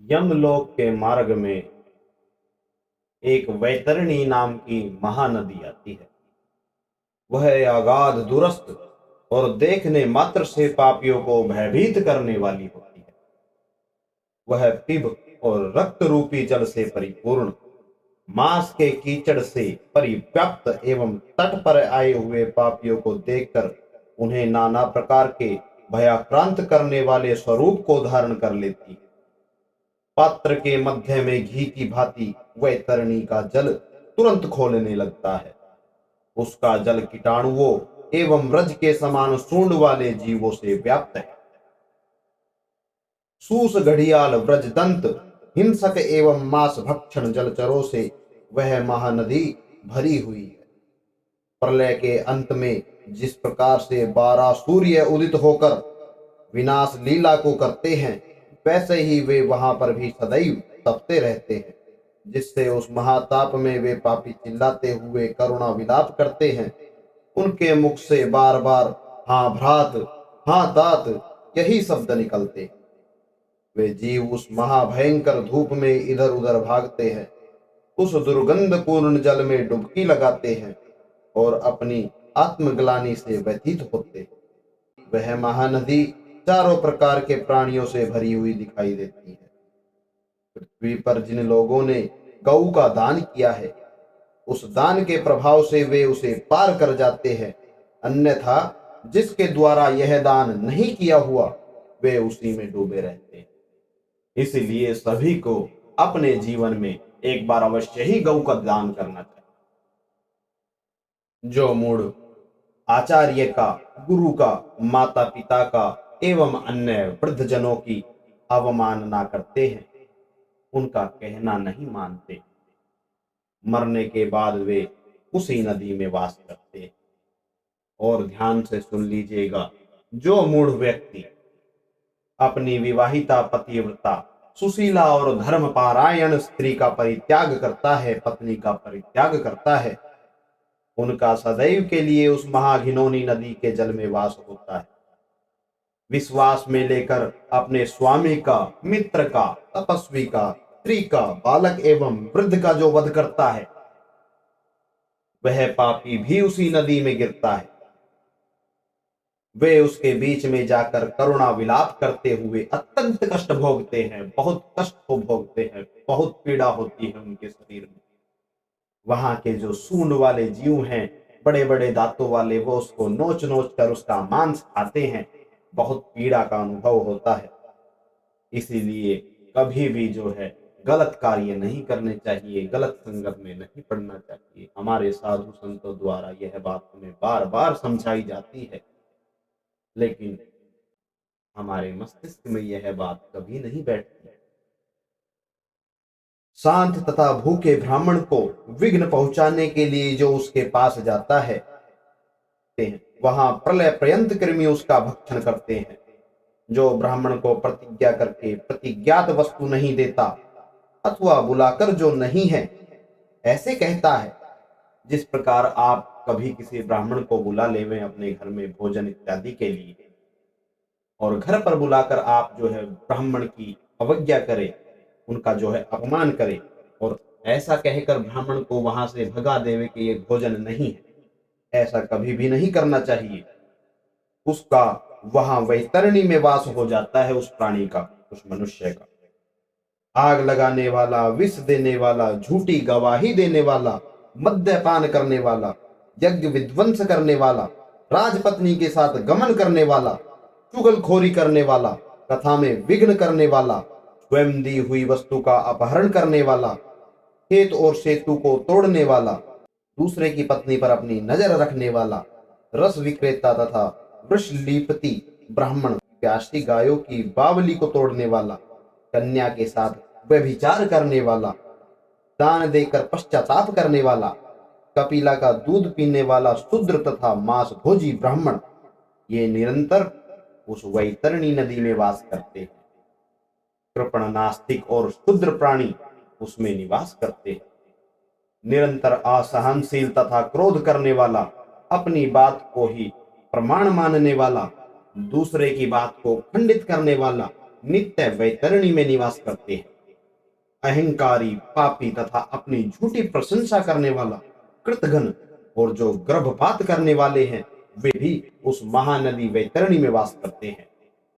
यमलोक के मार्ग में एक वैतरणी नाम की महानदी आती है। वह अगाध दुरस्त और देखने मात्र से पापियों को भयभीत करने वाली होती है। वह पिभ और रक्त रूपी जल से परिपूर्ण, मांस के कीचड़ से परिव्याप्त एवं तट पर आए हुए पापियों को देखकर उन्हें नाना प्रकार के भयाक्रांत करने वाले स्वरूप को धारण कर लेती है। पात्र के मध्य में घी की भांति वैतरणी का जल तुरंत खोलने लगता है। उसका जल कीटाणुओं एवं रज के समान सूंड वाले जीवों से व्याप्त है। सूस घड़ियाल व्रजदंत हिंसक एवं मांस भक्षण जलचरों से वह महानदी भरी हुई है। प्रलय के अंत में जिस प्रकार से 12 सूर्य उदित होकर विनाश लीला को करते हैं, वैसे ही वे वहां पर भी सदैव तपते रहते हैं, जिससे उस महाताप में वे पापी चिल्लाते हुए करुणा विलाप करते हैं। उनके मुख से बार बार हाँ भ्रात, हाँ तात यही शब्द निकलते हैं। वे जीव उस महाभयंकर धूप में इधर उधर भागते हैं, उस दुर्गंधपूर्ण जल में डुबकी लगाते हैं और अपनी आत्मग्लानि से व्यथित होते हैं। वह महानदी चारों प्रकार के प्राणियों से भरी हुई दिखाई देती है। पृथ्वी पर जिन लोगों ने गऊ का दान किया है, उस दान के प्रभाव से वे उसे पार कर जाते हैं। अन्यथा जिसके द्वारा यह दान नहीं किया हुआ, वे उसी में डूबे रहते हैं। इसलिए सभी को अपने जीवन में एक बार अवश्य ही गऊ का दान करना चाहिए। जो मूढ़ आचार्य का, गुरु का, माता पिता का एवं अन्य वृद्धजनों की अवमानना करते हैं, उनका कहना नहीं मानते, मरने के बाद वे उसी नदी में वास करते हैं। और ध्यान से सुन लीजिएगा, जो मूढ़ व्यक्ति अपनी विवाहिता पतिव्रता सुशीला और धर्मपारायण स्त्री का परित्याग करता है, पत्नी का परित्याग करता है, उनका सदैव के लिए उस महाघिनौनी नदी के जल में वास होता है। विश्वास में लेकर अपने स्वामी का, मित्र का, तपस्वी का, स्त्री का, बालक एवं वृद्ध का जो वध करता है, वह पापी भी उसी नदी में गिरता है। वे उसके बीच में जाकर करुणा विलाप करते हुए अत्यंत कष्ट भोगते हैं, बहुत कष्ट को भोगते हैं, बहुत पीड़ा होती है उनके शरीर में। वहां के जो सूंड वाले जीव हैं, बड़े बड़े दांतों वाले, वो उसको नोच नोच कर उसका मांस खाते हैं, बहुत पीड़ा का अनुभव होता है। इसीलिए कभी भी जो है गलत कार्य नहीं करने चाहिए, गलत संगत में नहीं पड़ना चाहिए। हमारे साधु संतों द्वारा यह बात हमें बार बार समझाई जाती है, लेकिन हमारे मस्तिष्क में यह बात कभी नहीं बैठती। शांत तथा भूखे ब्राह्मण को विघ्न पहुंचाने के लिए जो उसके पास जाता है, वहां प्रलय पर्यंत कृमि उसका भक्षण करते हैं। जो ब्राह्मण को प्रतिज्ञा करके प्रतिज्ञात वस्तु नहीं देता, अथवा बुलाकर जो नहीं है ऐसे कहता है, जिस प्रकार आप कभी किसी ब्राह्मण को बुला लेवें अपने घर में भोजन इत्यादि के लिए, और घर पर बुलाकर आप जो है ब्राह्मण की अवज्ञा करें, उनका जो है अपमान करें, और ऐसा कहकर ब्राह्मण को वहां से भगा देवे कि ये भोजन नहीं है, ऐसा कभी भी नहीं करना चाहिए। उसका वहां वैतरणी में वास हो जाता है, उस प्राणी का, उस मनुष्य का। आग लगाने वाला, विष देने वाला, झूठी गवाही देने वाला, मद्यपान करने वाला, यज्ञ विध्वंस करने वाला, राजपत्नी के साथ गमन करने वाला, चुगलखोरी करने वाला, कथा में विघ्न करने वाला, स्वयं दी हुई वस्तु का अपहरण करने वाला, खेत और सेतु को तोड़ने वाला, दूसरे की पत्नी पर अपनी नजर रखने वाला, रस विक्रेता तथा वृषलीपति ब्राह्मण, प्यासी गायों की बावली को तोड़ने वाला, कन्या के साथ व्यभिचार करने वाला, दान देकर पश्चाताप करने वाला, कपिला का दूध पीने वाला शूद्र तथा मांस भोजी ब्राह्मण, ये निरंतर उस वैतरणी नदी में वास करते हैं। कृपण, नास्तिक और शूद्र प्राणी उसमें निवास करते हैं। निरंतर असहनशील तथा क्रोध करने वाला, अपनी बात को ही प्रमाण मानने वाला, दूसरे की बात को खंडित करने वाला, नित्य वैतरणी में निवास करते हैं। अहंकारी, पापी तथा अपनी झूठी प्रशंसा करने वाला, कृतघ्न और जो गर्भपात करने वाले हैं, वे भी उस महानदी वैतरणी में वास करते हैं।